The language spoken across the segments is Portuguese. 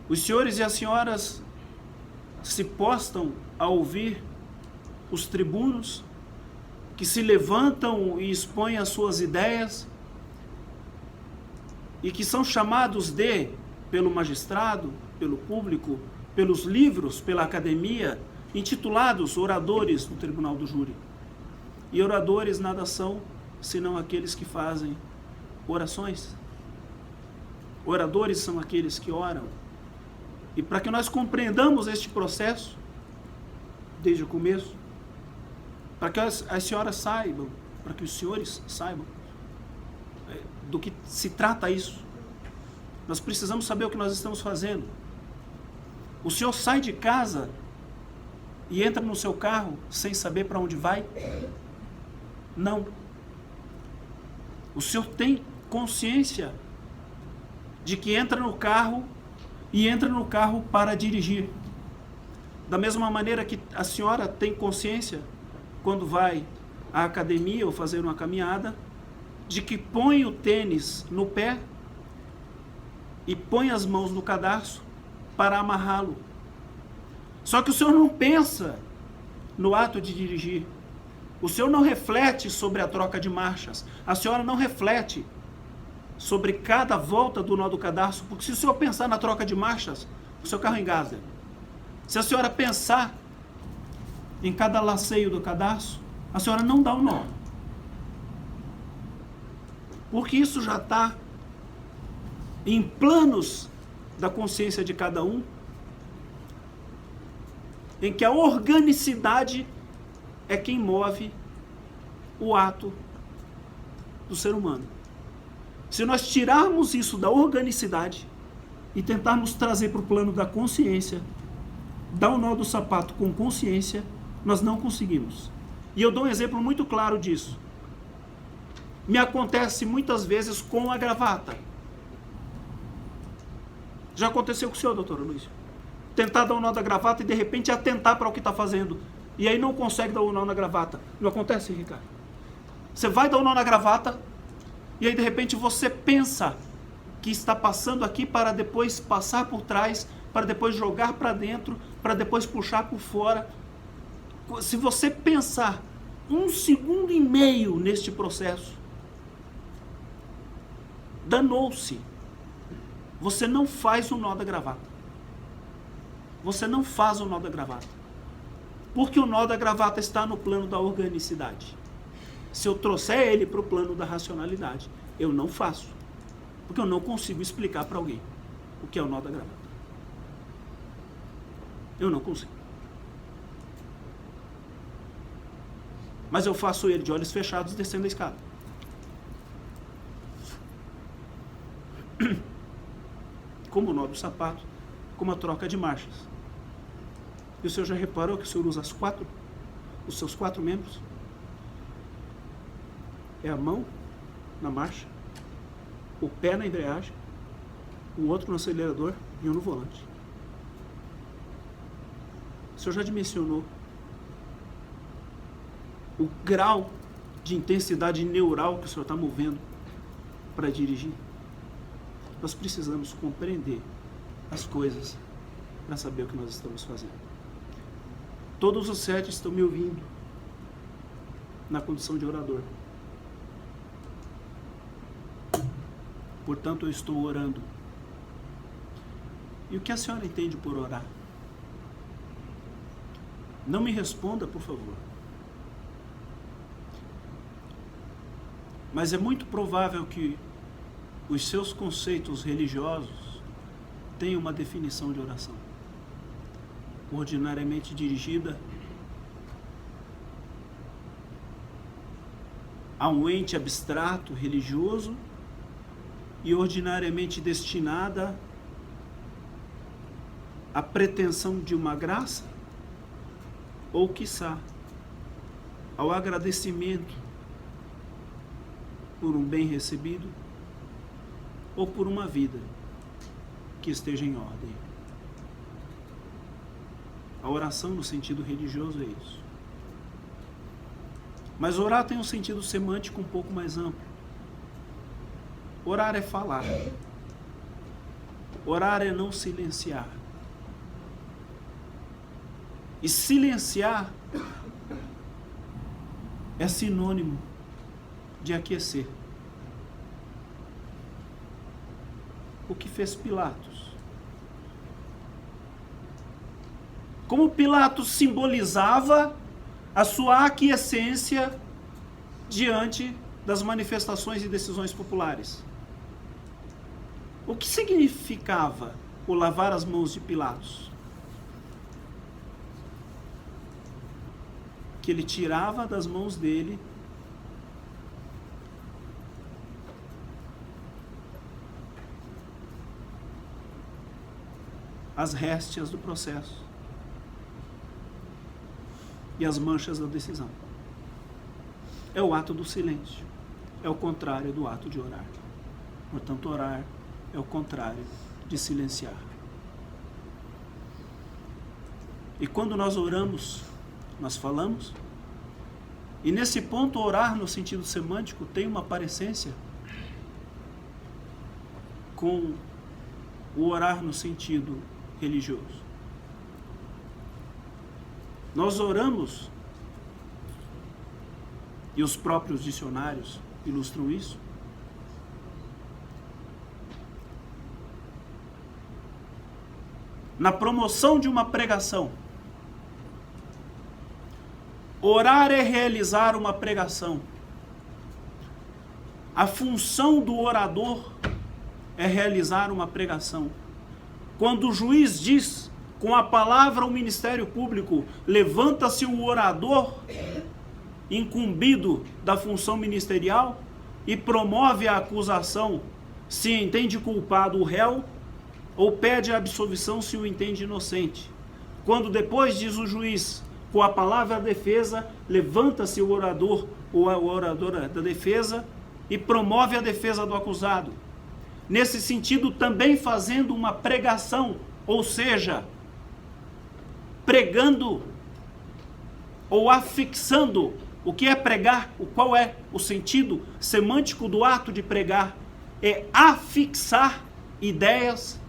Os senhores e as senhoras se postam a ouvir os tribunos que se levantam e expõem as suas ideias e que são chamados pelo magistrado, pelo público, pelos livros, pela academia, intitulados oradores do tribunal do júri. E oradores nada são senão aqueles que fazem orações. Oradores são aqueles que oram. E para que nós compreendamos este processo, desde o começo, para que as senhoras saibam, para que os senhores saibam do que se trata isso, nós precisamos saber o que nós estamos fazendo. O senhor sai de casa e entra no seu carro sem saber para onde vai? Não. O senhor tem consciência de que entra no carro e entra no carro para dirigir. Da mesma maneira que a senhora tem consciência, quando vai à academia ou fazer uma caminhada, de que põe o tênis no pé e põe as mãos no cadarço para amarrá-lo. Só que o senhor não pensa no ato de dirigir. O senhor não reflete sobre a troca de marchas. A senhora não reflete sobre cada volta do nó do cadarço, porque se o senhor pensar na troca de marchas, o seu carro engasga. Se a senhora pensar em cada laceio do cadarço, a senhora não dá o nó. Porque isso já está em planos da consciência de cada um, em que a organicidade é quem move o ato do ser humano. Se nós tirarmos isso da organicidade e tentarmos trazer para o plano da consciência, dar o nó do sapato com consciência, nós não conseguimos. E eu dou um exemplo muito claro disso. Me acontece muitas vezes com a gravata. Já aconteceu com o senhor, doutora Luiz? Tentar dar o nó da gravata e de repente atentar para o que está fazendo. E aí não consegue dar o nó na gravata. Não acontece, Ricardo? Você vai dar o nó na gravata e aí de repente você pensa que está passando aqui para depois passar por trás, para depois jogar para dentro, para depois puxar por fora. Se você pensar 1,5 segundos neste processo, danou-se. Você não faz o nó da gravata. Você não faz o nó da gravata. Porque o nó da gravata está no plano da organicidade. Se eu trouxer ele para o plano da racionalidade, eu não faço. Porque eu não consigo explicar para alguém o que é o nó da gravata. Eu não consigo. Mas eu faço ele de olhos fechados descendo a escada. Como o nó do sapato, como a troca de marchas. E o senhor já reparou que o senhor usa os seus 4 membros? É a mão na marcha, o pé na embreagem, o outro no acelerador e um no volante. O senhor já dimensionou o grau de intensidade neural que o senhor está movendo para dirigir? Nós precisamos compreender as coisas para saber o que nós estamos fazendo. Todos os 7 estão me ouvindo na condição de orador. Portanto, eu estou orando. E o que a senhora entende por orar? Não me responda, por favor. Mas é muito provável que os seus conceitos religiosos tenham uma definição de oração, ordinariamente dirigida a um ente abstrato religioso e ordinariamente destinada à pretensão de uma graça ou, quiçá, ao agradecimento por um bem recebido ou por uma vida que esteja em ordem. A oração no sentido religioso é isso. Mas orar tem um sentido semântico um pouco mais amplo. Orar é falar. Orar é não silenciar. E silenciar é sinônimo de aquecer. O que fez Pilatos? Como Pilatos simbolizava a sua aquiescência diante das manifestações e decisões populares. O que significava o lavar as mãos de Pilatos? Que ele tirava das mãos dele as réstias do processo e as manchas da decisão. É o ato do silêncio. É o contrário do ato de orar. Portanto, orar é o contrário de silenciar. E quando nós oramos, nós falamos, e nesse ponto orar no sentido semântico tem uma parecência com o orar no sentido religioso. Nós oramos, e os próprios dicionários ilustram isso, na promoção de uma pregação. Orar é realizar uma pregação. A função do orador é realizar uma pregação. Quando o juiz diz, com a palavra ao Ministério Público, levanta-se o orador incumbido da função ministerial e promove a acusação se entende culpado o réu, ou pede a absolvição se o entende inocente. Quando depois diz o juiz, com a palavra defesa, levanta-se o orador ou a oradora da defesa e promove a defesa do acusado. Nesse sentido, também fazendo uma pregação, ou seja, pregando ou afixando. O que é pregar? Qual é o sentido semântico do ato de pregar? É afixar ideias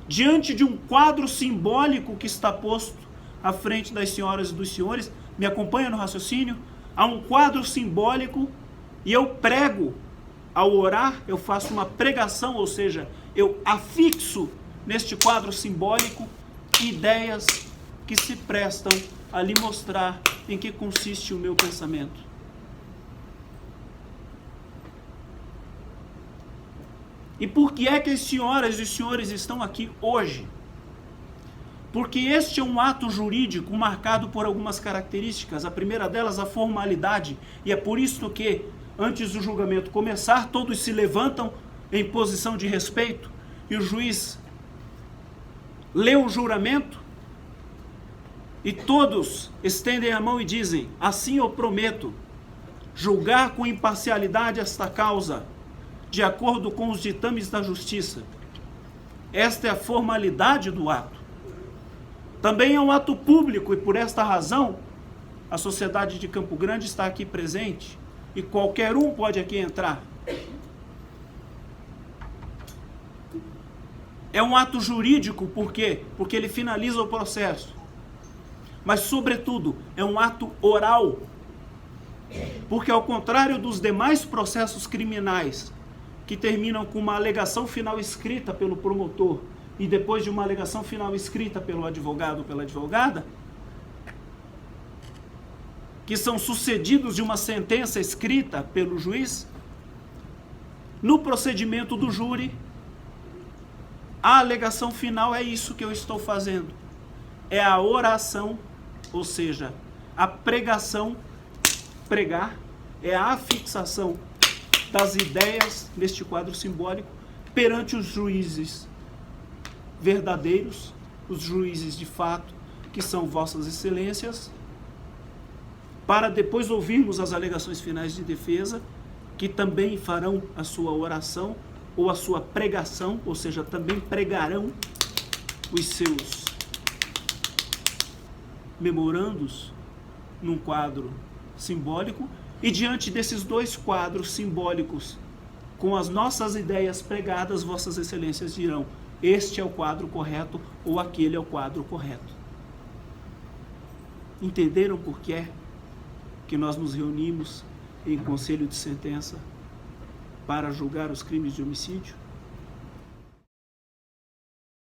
diante de um quadro simbólico que está posto à frente das senhoras e dos senhores. Me acompanha no raciocínio? Há um quadro simbólico e eu prego. Ao orar, eu faço uma pregação, ou seja, eu afixo neste quadro simbólico ideias que se prestam a lhe mostrar em que consiste o meu pensamento. E por que é que as senhoras e os senhores estão aqui hoje? Porque este é um ato jurídico marcado por algumas características. A primeira delas, a formalidade. E é por isso que, antes do julgamento começar, todos se levantam em posição de respeito e o juiz lê o juramento e todos estendem a mão e dizem: assim eu prometo julgar com imparcialidade esta causa, de acordo com os ditames da justiça. Esta é a formalidade do ato. Também é um ato público e por esta razão a sociedade de Campo Grande está aqui presente e qualquer um pode aqui entrar. É um ato jurídico, por quê? Porque ele finaliza o processo. Mas, sobretudo, é um ato oral. Porque, ao contrário dos demais processos criminais, que terminam com uma alegação final escrita pelo promotor e depois de uma alegação final escrita pelo advogado ou pela advogada, que são sucedidos de uma sentença escrita pelo juiz, no procedimento do júri, a alegação final é isso que eu estou fazendo. É a oração, ou seja, a pregação, pregar, é a afixação das ideias neste quadro simbólico perante os juízes verdadeiros, os juízes de fato, que são vossas excelências, para depois ouvirmos as alegações finais de defesa, que também farão a sua oração ou a sua pregação, ou seja, também pregarão os seus memorandos num quadro simbólico, e diante desses dois quadros simbólicos com as nossas ideias pregadas, vossas excelências dirão, este é o quadro correto ou aquele é o quadro correto. Entenderam por que é que nós nos reunimos em conselho de sentença para julgar os crimes de homicídio?